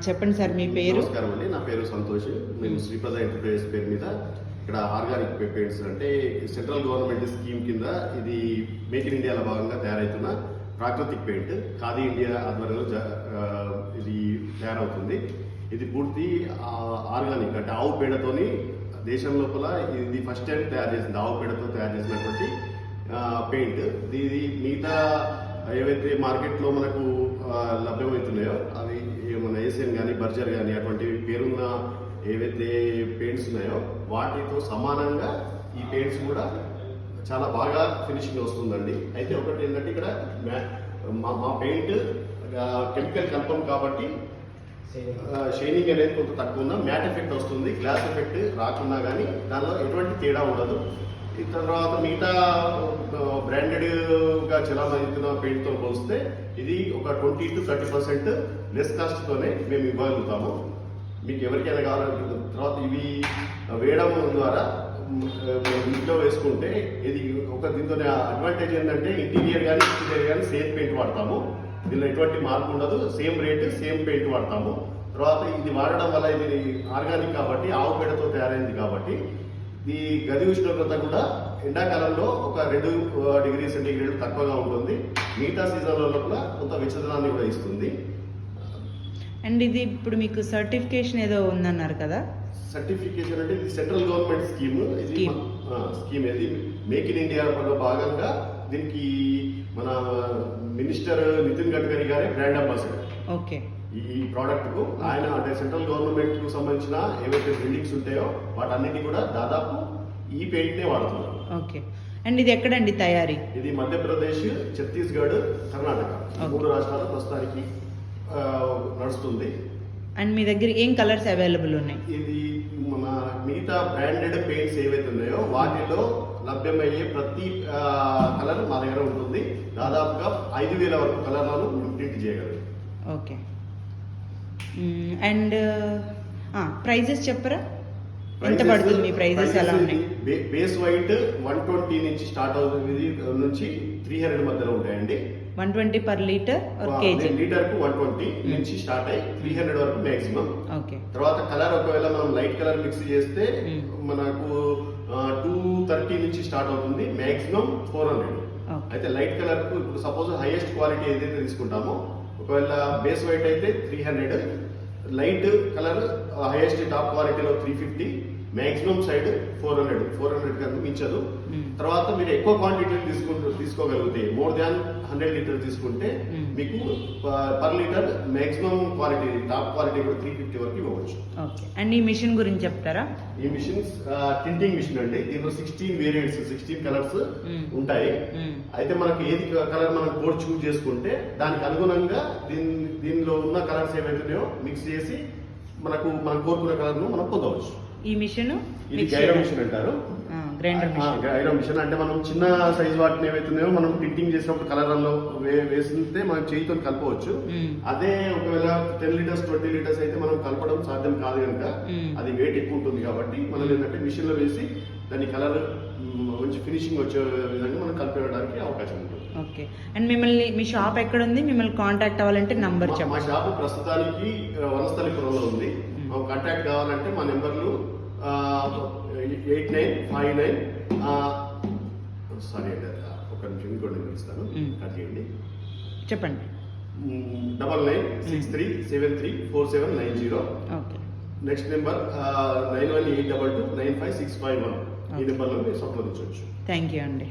చెప్పండి సార్ మీ పేరు. నమస్కారం అండి, నా పేరు సంతోష్. మేము శ్రీప్రద ఎంటర్ప్రైజెస్ పేరు మీద ఇక్కడ ఆర్గానిక్ పెయింట్స్ అంటే సెంట్రల్ గవర్నమెంట్ స్కీమ్ కింద ఇది మేక్ ఇన్ ఇండియాలో భాగంగా తయారవుతున్న ప్రాకృతిక్ పెయింట్ ఖాదీ ఇండియా ఆధ్వర్యంలో ఇది తయారవుతుంది. ఇది పూర్తి ఆర్గానిక్ అంటే ఆవు పేడతోని దేశం లోపల ఇది ఫస్ట్ టైం తయారు చేసింది. ఆవు పేడతో తయారు చేసినటువంటి పెయింట్. ఇది మిగతా ఏవైతే మార్కెట్లో మనకు లభ్యమవుతున్నాయో అవి మన ఏసియన్ కానీ బర్జర్ కానీ అటువంటి పేరున్న ఏవైతే పెయింట్స్ ఉన్నాయో వాటితో సమానంగా ఈ పెయింట్స్ కూడా చాలా బాగా ఫినిషింగ్ వస్తుందండి. అయితే ఒకటి ఏంటంటే ఇక్కడ మా పెయింట్ కెమికల్ కల్పం కాబట్టి షైనింగ్ అనేది కొంత తక్కువ ఉన్నా మ్యాట్ ఎఫెక్ట్ వస్తుంది. గ్లాస్ ఎఫెక్ట్ రాకున్నా కానీ దానిలో ఎటువంటి తేడా ఉండదు. తర్వాత మిగతా బ్రాండెడ్గా చలామవుతున్న పెయింట్తో పోలిస్తే ఇది ఒక 20 to 30% లెస్ కాస్ట్తోనే మేము ఇవ్వగలుగుతాము. మీకు ఎవరికైనా కావాలంటే తర్వాత ఇవి వేయడం ద్వారా ఇంట్లో వేసుకుంటే ఇది ఒక దీంతో అడ్వాంటేజ్ ఏంటంటే ఇంటీరియర్ కానీ ఎక్స్టీరియర్ కానీ సేమ్ పెయింట్ వాడతాము. దీనిలో ఎటువంటి మార్పు ఉండదు. సేమ్ రేట్ సేమ్ పెయింట్ వాడతాము. తర్వాత ఇది వాడడం వల్ల ఇది ఆర్గానిక్ కాబట్టి ఆవు పేడతో తయారైంది కాబట్టి ఈ గది ఉష్ణోగ్రత కూడా ఎండాకాలంలో ఒక 2 డిగ్రీ సెంటీగ్రేడ్ తక్కువగా ఉంటుంది. మిగతా సీజన్ల లోపల కొంత వెచ్చదనాన్ని కూడా ఇస్తుంది. అండ్ ఇది ఇప్పుడు మీకు సర్టిఫికేషన్ ఏదో ఉందన్నారు కదా? సర్టిఫికేషన్ అంటే ఇది సెంట్రల్ గవర్నమెంట్ స్కీమ్. ఇది స్కీమ్ ఇది మేక్ ఇన్ ఇండియా లో భాగంగా దీనికి మన మినిస్టర్ నితిన్ గడ్కరీ గారే బ్రాండ్ అంబాసిడర్. ఓకే. ఈ ప్రోడక్ట్ కు ఆయన అంటే సెంట్రల్ గవర్నమెంట్ కు సంబంధించిన ఏవైతే బిల్డింగ్స్ ఉంటాయో వాటన్నిటి కూడా దాదాపు ఈ పెయింట్ నే వాడుతున్నారు. ఓకే. అండ్ ఇది ఎక్కడండి తయారీ? ఇది మధ్యప్రదేశ్, ఛత్తీస్గఢ్, కర్ణాటక 3 రాష్ట్రాలు ప్రస్తుతానికి నడుస్తుంది. అండ్ మీ దగ్గర ఏం కలర్స్ అవైలబుల్ ఉన్నాయి? ఇది మన మిగతా బ్రాండెడ్ పెయింట్స్ ఏవైతే ఉన్నాయో వాటిలో లభ్యమయ్యే ప్రతి కలర్ మా దగ్గర ఉంటుంది. దాదాపుగా 5000 వరకు కలర్లను ప్రింట్ చేయగలరు. ఓకే. అండ్ ప్రైజెస్ చెప్పరా? ఎంత పడుతుంది? మీ ప్రైజెస్ ఎలా ఉన్నాయి? బేస్ వైట్ 120 నుంచి స్టార్ట్ అవుతుంది నుంచి 300 మధ్యలో ఉంటాయండి. 120 per liter or kg? Litre కు 120 నుంచి స్టార్ట్ అయ్యి 300 వరకు మాక్సిమం. ఓకే. తర్వాత కలర్ ఒకవేళ మనం లైట్ కలర్ మిక్స్ చేస్తే మనకు 230 నుంచి స్టార్ట్ అవుతుంది, మాక్సిమం 400. అయితే లైట్ కలర్ కు ఇప్పుడు సపోజ్ హైయెస్ట్ క్వాలిటీ ఏదైతే తీసుకుంటామో ఒకవేళ బేస్ వైట్ అయితే 300, లైట్ కలర్ హైయెస్ట్ టాప్ క్వాలిటీలో 350, మాక్సిమం సైడ్ 400 కన్నా మించదు. తర్వాత మీరు ఎక్కువ క్వాంటిటీ తీసుకోగలిగితే మోర్ దాన్ 100 లీటర్ తీసుకుంటే మీకు per litre maximum quality top quality కూడా 350 వరకు ఇవ్వచ్చు. ఓకే. అండ్ ఈ మిషన్ గురించి చెప్తారా? ఈ మిషన్ టింటింగ్ మిషన్ అండి. దీనిలో 16 వేరియంట్స్ 16 కలర్స్ ఉంటాయి. అయితే మనకి ఏది కలర్ మనం కోడ్ చూస్ చేసుకుంటే దానికి అనుగుణంగా దీనిలో ఉన్న కలర్స్ ఏవైతున్నాయో మిక్స్ చేసి మనం కోరుకున్న కలర్ ను మనం పొందవచ్చు. ఈ మిషన్ ఇది గైరో మిషన్ అంటారు. గైరో మిషన్ అంటే మనం చిన్న సైజ్ వాటిని ఏవైతున్నాయో మనం టింటింగ్ చేసినప్పుడు కలర్లో వేసితే మనం చేయితో కలపవచ్చు. అదే ఒకవేళ 10 లీటర్స్ 20 లీటర్స్ అయితే మనం కలపడం సాధ్యం కాదు కనుక అది వెయిట్ ఎక్కువ ఉంటుంది కాబట్టి మనం ఏంటంటే మిషన్ లో వేసి దాని కలర్ మంచి ఫినిషింగ్ వచ్చే విధంగా మనం కలిపేయడానికి అవకాశం ఉంటుంది. ఓకే. అండ్ మీ షాప్ ఎక్కడ ఉంది? మిమ్మల్ని కాంటాక్ట్ అవ్వాలంటే నంబర్ చెప్పండి. మా షాప్ ప్రస్తుతానికి వనస్థలిపురంలో ఉంది. కాంటాక్ట్ కావాలంటే మా నెంబర్లు 8959 సారీ అండి ఒక నిమిషం ఇంకోటి నెంబర్ ఇస్తాను, కట్ చేయండి. చెప్పండి. 9963734790. ఓకే. Next number 9182295651. ఈ నెంబర్లో మీరు సంప్రదించవచ్చు. థ్యాంక్ యూ అండి.